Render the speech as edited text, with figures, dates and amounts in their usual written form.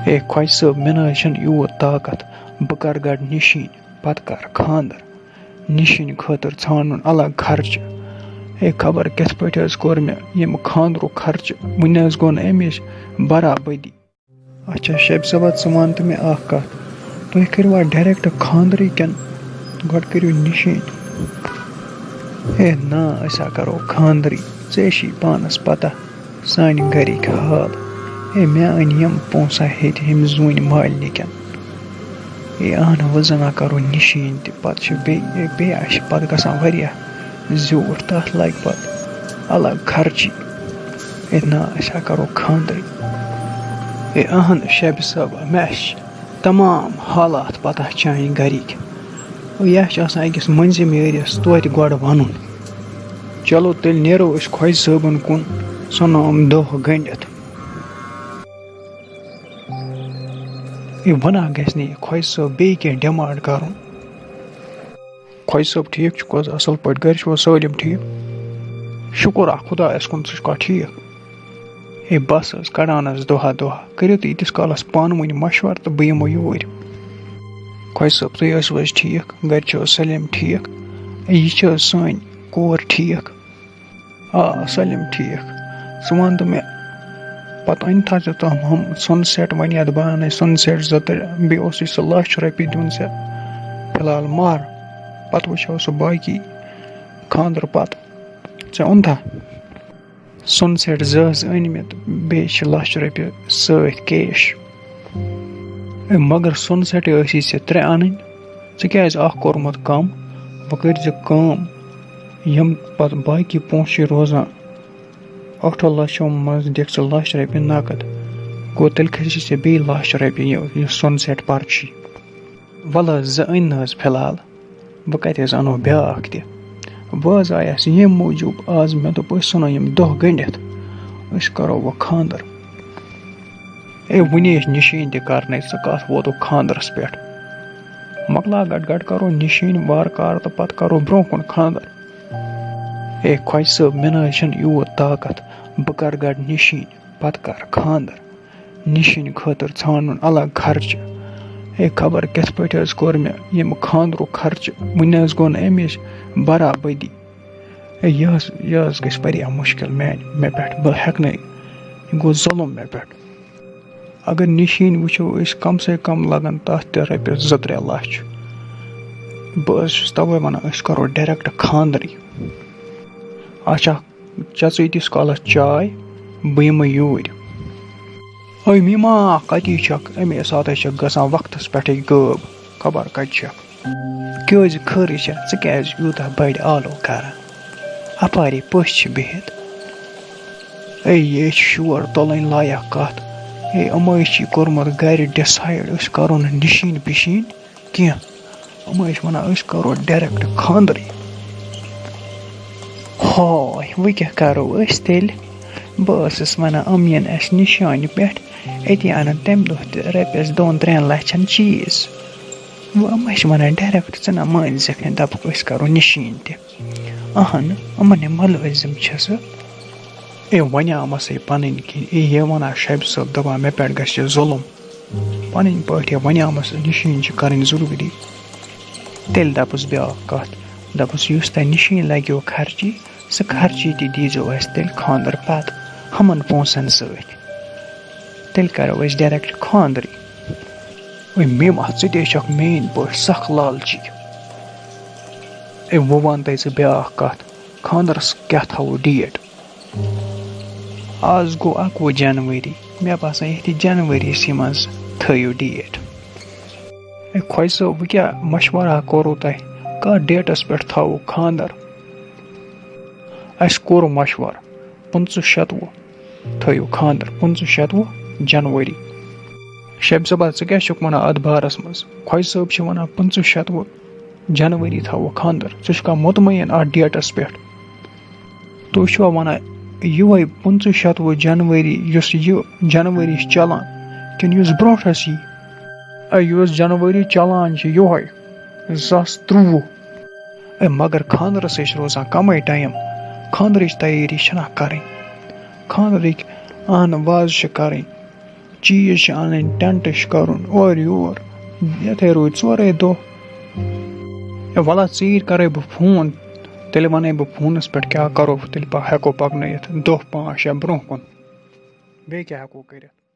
ہے خۄجہِ صٲب مےٚ نہٕ حظ چھُنہٕ یوٗت طاقت بہٕ کَرٕ گۄڈٕ نِشیٖن پَتہٕ کَرٕ خانٛدر نِشیٖنہِ خٲطرٕ ژھانڈُن الگ خرچہٕ ہے خبر کِتھ پٲٹھۍ حظ کوٚر مےٚ ییٚمہِ خانٛدرُک خرچہٕ وٕنہِ حظ گوٚو نہٕ اَمِچ برابٔدی اچھا شبِ صٲبا ژٕ وَن تہٕ مےٚ اکھ کَتھ تُہۍ کٔرِوا ڈایریکٹ خانٛدرٕے کِنہٕ گۄڈٕ کٔرِو نِشیٖن ہے نا أسۍ ہا کَرو خانٛدرٕے ژےٚ چھِی پانَس پتہ سانہِ گَرِکۍ حال ہے مےٚ أنۍ یِم پونٛسہٕ ہیٚتہِ ہیٚمہِ زوٗنہِ مالنہِ کٮ۪ن ہے اہن وۄنۍ زَن ہا کَرو نِشیٖن تہِ پَتہٕ چھِ بیٚیہِ آسہِ پَتہٕ گژھان واریاہ زیوٗٹھ تَتھ لَگہِ پَتہٕ الگ خرچی ہے نا أسۍ ہا کَرو خانٛدرٕے ہے اہن شبِ صٲبا مےٚ چھِ تمام حالات پَتہ چانہِ گَرِکۍ یہِ چھِ آسان أکِس مٔنٛزِم یٲرِس توتہِ گۄڈٕ وَنُن چلو تیٚلہِ نیرو أسۍ خۄجہِ صٲبُن کُن ژھٕنو یِم دۄہ گٔنڈِتھ ہے وَنان گژھِ نہٕ یہِ خۄجہِ صٲب بیٚیہِ کینٛہہ ڈِمانٛڈ کَرُن خۄجہِ صٲب ٹھیٖک چھُکھ حظ اَصٕل پٲٹھۍ گَرِ چھُوا سٲلِم ٹھیٖک شُکُر خۄدایَس کُن ژٕ چھُکھا ٹھیٖک ہے بَس حظ کَڑان حظ دۄہا دۄہا کٔرِو تُہۍ ییٖتِس کالَس پانہٕ ؤنۍ مَشوَرٕ تہٕ بہٕ یِمو یوٗرۍ خۄجہِ صٲب تُہۍ ٲسوٕ حظ ٹھیٖک گَرِ چھُو حظ سٲلِم ٹھیٖک یہِ چھِ حظ سٲنۍ کور ٹھیٖک آ سٲلِم ٹھیٖک ژٕ وَن تہٕ مےٚ پَتہٕ أنۍ تھا ژٕ تِم ہُم سۄنہٕ سٮ۪ٹ وَنہِ یَتھ بہٕ اَنَے سۄنہٕ سٮ۪ٹ 2 بیٚیہِ اوسُے سُہ $1,00,000 دیُن ژےٚ فِلحال مَہر پَتہٕ وٕچھو سُہ باقی خانٛدرٕ پَتہٕ ژےٚ اوٚنتھا سۄنہٕ سٮ۪ٹ 2 حظ أنۍ مےٚ تہٕ بیٚیہِ چھِ $1,00,000 سۭتۍ کیش مگر سۄنہٕ سٮ۪ٹٕے ٲسی ژےٚ 3 اَنٕنۍ ژٕ کیٛازِ اَکھ کوٚرمُت کَم وۄنۍ کٔرۍزِ کٲم یِم پَتہٕ باقی پونٛسہٕ چھِ روزان 8 لَچھو منٛز دِکھ ژٕ $1,00,000 نقد گوٚو تیٚلہِ کھٔسی ژےٚ بیٚیہِ $1,00,000 یہِ سۄنہٕ سٮ۪ٹ پرچی وَلہٕ حظ 2 أنۍ نہٕ حظ فِلحال وۄنۍ کَتہِ حظ اَنو بیٛاکھ تہِ بہٕ حظ آیَس ییٚمہِ موٗجوٗب آز مےٚ دوٚپ أسۍ ژھٕنو یِم دۄہ گٔنڈِتھ أسۍ کَرو وۄنۍ خانٛدر ہے وٕنے چھِ نِشیٖن تہِ کَرنَے ژٕ کَتھ ووتُکھ خانٛدرَس پٮ۪ٹھ مۄکلا گۄڈٕ کَرو نِشیٖن وارٕ کارٕ تہٕ پَتہٕ کَرو برٛونٛہہ کُن خانٛدر ہے خۄجہِ صٲب مےٚ نہٕ حظ چھُنہٕ یوٗت طاقت بہٕ کَرٕ گۄڈٕ نِشیٖن پَتہٕ کَرٕ خانٛدر نِشیٖنہِ خٲطرٕ ژھانڈُن الگ خرچہٕ ہے خبر کِتھ پٲٹھۍ حظ کوٚر مےٚ ییٚمہِ خانٛدرُک خرچہٕ وٕنہِ حظ گوٚو نہٕ اَمِچ برابٔدی ہے یہِ حظ گژھِ واریاہ مُشکِل مےٚ پٮ۪ٹھ بہٕ ہٮ۪کہٕ نہٕ یہِ گوٚو ظُلُم مےٚ پٮ۪ٹھ اگر نِشیٖن وٕچھو أسۍ کَم سے کَم لَگَن تَتھ تہِ رۄپیَس 2-3 لَچھ بہٕ حظ چھُس تَوَے وَنان أسۍ کَرو ڈایریکٹ خانٛدرٕے اچھا چےٚ ژٕ ییٖتِس کالَس چاے بہٕ یِمہٕ یوٗرۍ ہے میٖما کَتی چھَکھ اَمے ساتہٕ چھَکھ گژھان وقتَس پٮ۪ٹھٕے غٲب خبر کَتہِ چھَکھ کیٛازِ خٲرٕے چھےٚ ژٕ کیٛازِ یوٗتاہ بَڑِ آلو کَران اَپارے پٔژھۍ چھِ بِہِتھ ہے یے چھِ شور تُلٕنۍ لایق کَتھ ہے یِمَے چھِ کوٚرمُت گَرِ ڈِسایڈ أسۍ کَرو نہٕ نِشیٖن پِشیٖن کینٛہہ یِمَے چھِ وَنان أسۍ کَرو ڈایریکٹ خانٛدرٕے ہاے وۄنۍ کیٛاہ کَرو أسۍ تیٚلہِ بہٕ ٲسٕس وَنان یِن اَسہِ نِشانہِ پٮ۪ٹھ أتی اَنَن تَمہِ دۄہ تہِ رۄپیَس 2-3 لَچھَن چیٖز وۄنۍ یِمَے چھِ وَنان ڈایریکٹ ژٕ نہ مٲنۍزِکھ نہٕ دَپُکھ أسۍ کَرو نِشیٖن تہِ اہن یِمَن یہِ مُلٲزِم چھِ سُہ ہے وَنیٛامَسَے پَنٕنۍ کِنۍ یہِ وَنان شبِ صٲب دَپان مےٚ پٮ۪ٹھ گژھِ یہِ ظُلُم پَنٕنۍ پٲٹھۍ وَنیٛامَس نِشیٖن چھِ کَرٕنۍ ضٔروٗری تیٚلہِ دَپُس بیٛاکھ کَتھ دَپُس یُس تۄہہِ نِشیٖن لَگیو خرچی سُہ خرچی تہِ دیٖزیو اَسہِ تیٚلہِ خانٛدر پَتہٕ ہُمَن پونٛسَن سۭتۍ تیٚلہِ کَرو أسۍ ڈایریکٹ خانٛدرٕے میٖما ژٕ تہِ چھَکھ میٛٲنۍ پٲٹھۍ سَخ لالچی ہے وۄنۍ وَن تۄہہِ ژٕ بیٛاکھ کَتھ خانٛدرَس کیٛاہ تھاوو ڈیٹ آز گوٚو 21 جنؤری مےٚ باسان ییٚتہِ جنؤریَسٕے منٛز تھٲیِو ڈیٹ ہے خۄجہِ صٲب وۄنۍ کیٛاہ مشوَرا کوٚروٕ تۄہہِ کَتھ ڈیٹَس پٮ۪ٹھ تھاوو خانٛدر اَسہِ کوٚر مشوَرٕ 25/7 تھٲیِو خانٛدر 25/7 جنؤری شبِ صٲبا ژٕ کیٛاہ چھُکھ وَنان اَتھ بارَس منٛز خۄجہِ صٲب چھِ وَنان 25/7 جنؤری تھاوو خانٛدر ژٕ چھُکھا مطمعین اَتھ ڈیٹَس پٮ۪ٹھ تُہۍ چھُوا وَنان یِہوٚے 25/7 جنؤری یُس یہِ جنؤری چھِ چلان کِنہٕ یُس برونٛٹھَس یی یُس جنؤری چلان چھِ یِہوٚے 2023 مگر خانٛدرَسٕے چھِ روزان کَمٕے ٹایم خانٛدرٕچ تیٲری چھِنہ کَرٕنۍ خانٛدرٕکۍ وازٕ چھِ کَرٕنۍ چیٖز چھِ اَنٕنۍ ٹٮ۪نٛٹ چھِ کَرُن اورٕ یور یِتھَے روٗدۍ 4 دۄہ وَلہ ژیٖرۍ کَرَے بہٕ فون تیٚلہِ وَنَے بہٕ فونَس پٮ۪ٹھ کیٛاہ کَرو تیٚلہِ ہٮ۪کو پَکنٲیِتھ 2 5 6 برٛونٛہہ کُن بیٚیہِ کیٛاہ ہٮ۪کو کٔرِتھ